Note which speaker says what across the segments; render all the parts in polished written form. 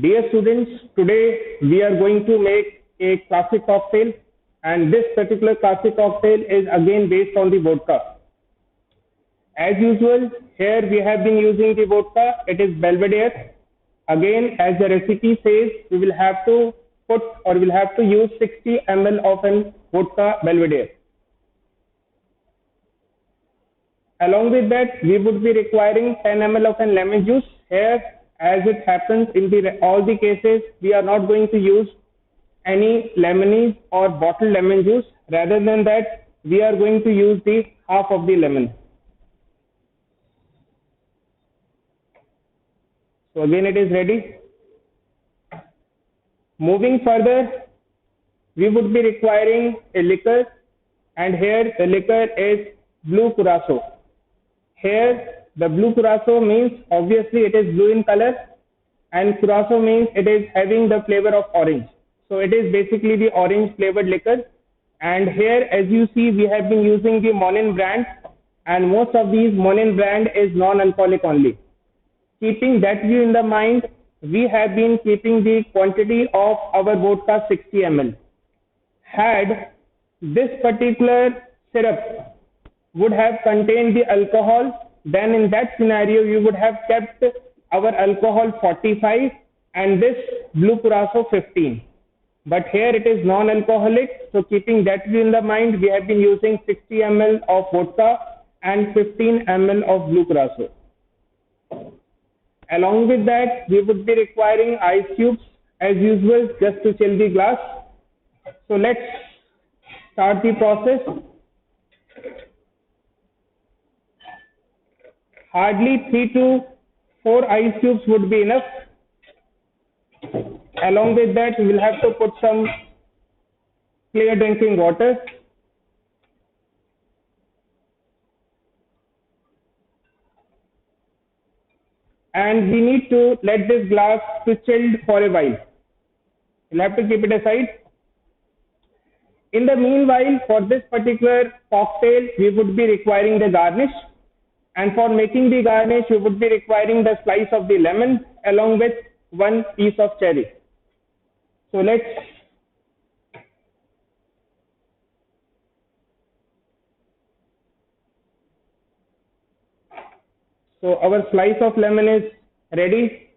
Speaker 1: Dear students, today we are going to make a classic cocktail, and this particular classic cocktail is again based on the vodka. As usual, here we have been using the vodka. It is Belvedere. Again, as the recipe says, we will have to put or we'll have to use 60 ml of an vodka Belvedere. Along with that, we would be requiring 10 ml of an lemon juice. Here, as it happens in all the cases, we are not going to use any lemonade or bottled lemon juice. Rather than that, we are going to use the half of the lemon. So again, it is ready. Moving further, we would be requiring a liquor, and here the liquor is blue curacao. Here the blue curacao means obviously it is blue in color, and curacao means it is having the flavor of orange. So it is basically the orange flavored liquor. And here, as you see, we have been using the Monin brand, and most of these Monin brand is non-alcoholic only. Keeping that view in the mind, we have been keeping the quantity of our vodka 60 ml. Had this particular syrup would have contained the alcohol, then in that scenario you would have kept our alcohol 45 and this blue curacao 15. But here it is non-alcoholic, so keeping that view in the mind, we have been using 60 ml of vodka and 15 ml of blue curacao. Along with that, we would be requiring ice cubes as usual just to chill the glass. So let's start the process. Hardly 3 to 4 ice cubes would be enough. Along with that, we will have to put some clear drinking water. And we need to let this glass to chill for a while. We'll have to keep it aside. In the meanwhile, for this particular cocktail, we would be requiring the garnish. And for making the garnish, we would be requiring the slice of the lemon along with one piece of cherry. So our slice of lemon is ready.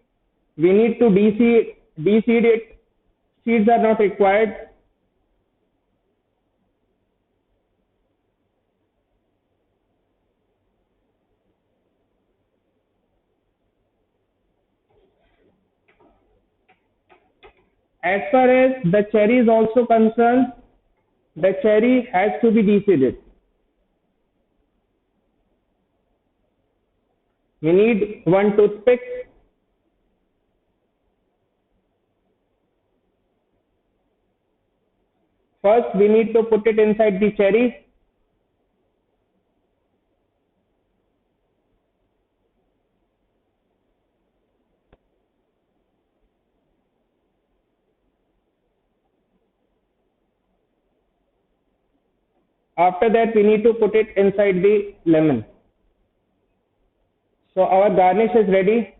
Speaker 1: We need to de-seed it. Seeds are not required. As far as the cherry is also concerned, the cherry has to be de-seeded. We need one toothpick. First, we need to put it inside the cherry. After that, we need to put it inside the lemon. So our garnish is ready.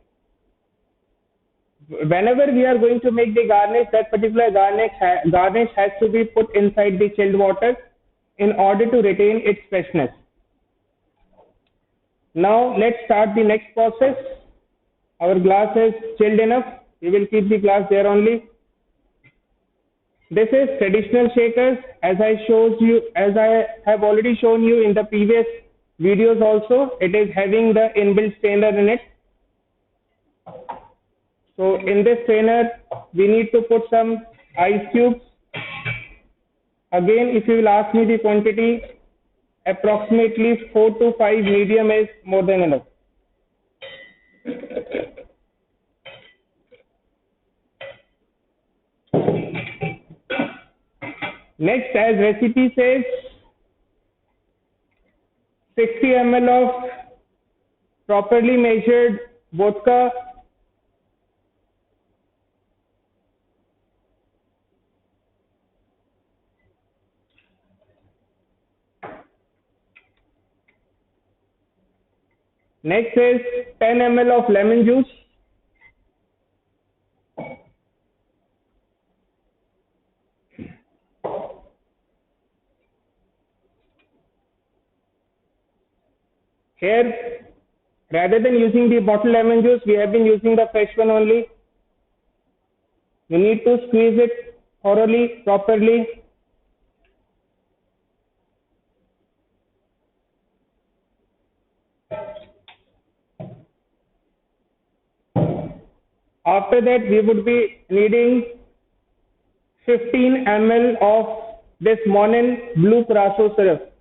Speaker 1: Whenever we are going to make the garnish, that particular garnish has to be put inside the chilled water in order to retain its freshness. Now let's start the next process. Our glass is chilled enough. We will keep the glass there only. This is traditional shakers, as I have already shown you in the previous videos also. It is having the inbuilt strainer in it. So in this strainer, we need to put some ice cubes. Again, if you will ask me the quantity, approximately 4 to 5 medium is more than enough. Next, as recipe says, 60 ml of properly measured vodka, next is 10 ml of lemon juice, Here, rather than using the bottled lemon juice, we have been using the fresh one only. You need to squeeze it thoroughly, properly. After that, we would be needing 15 ml of this Monin Blue Curacao syrup.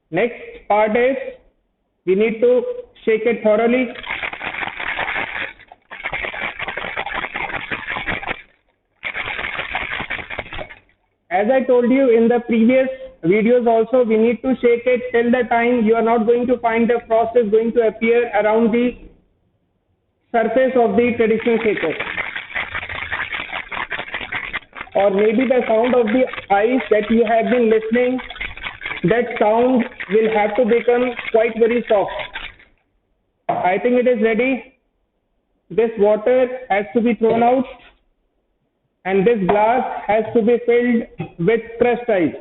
Speaker 1: Next part is we need to shake it thoroughly. As I told you in the previous videos also, we need to shake it till the time you are not going to find the frost is going to appear around the surface of the traditional shaker. Or maybe the sound of the ice that you have been listening, that sound will have to become quite very soft. I think it is ready. This water has to be thrown out and this glass has to be filled with crushed ice.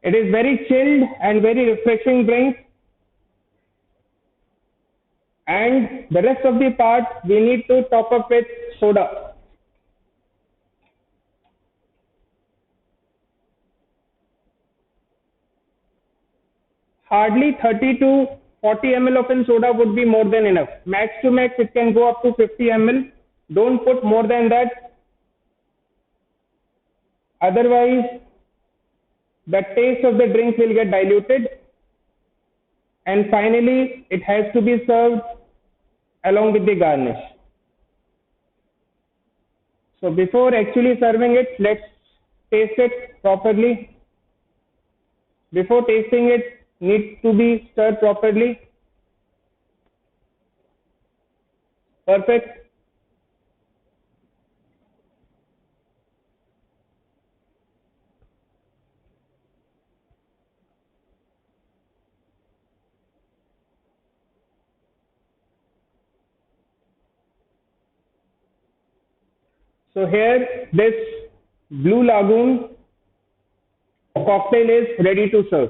Speaker 1: It is very chilled and very refreshing drink. And the rest of the part we need to top up with soda. Hardly 30 to 40 ml of soda would be more than enough. Max to max it can go up to 50 ml. Don't put more than that. Otherwise, the taste of the drink will get diluted. And finally, it has to be served along with the garnish. So before actually serving it, let's taste it properly. Before tasting it, needs to be stirred properly. Perfect. So here this Blue Lagoon cocktail is ready to serve.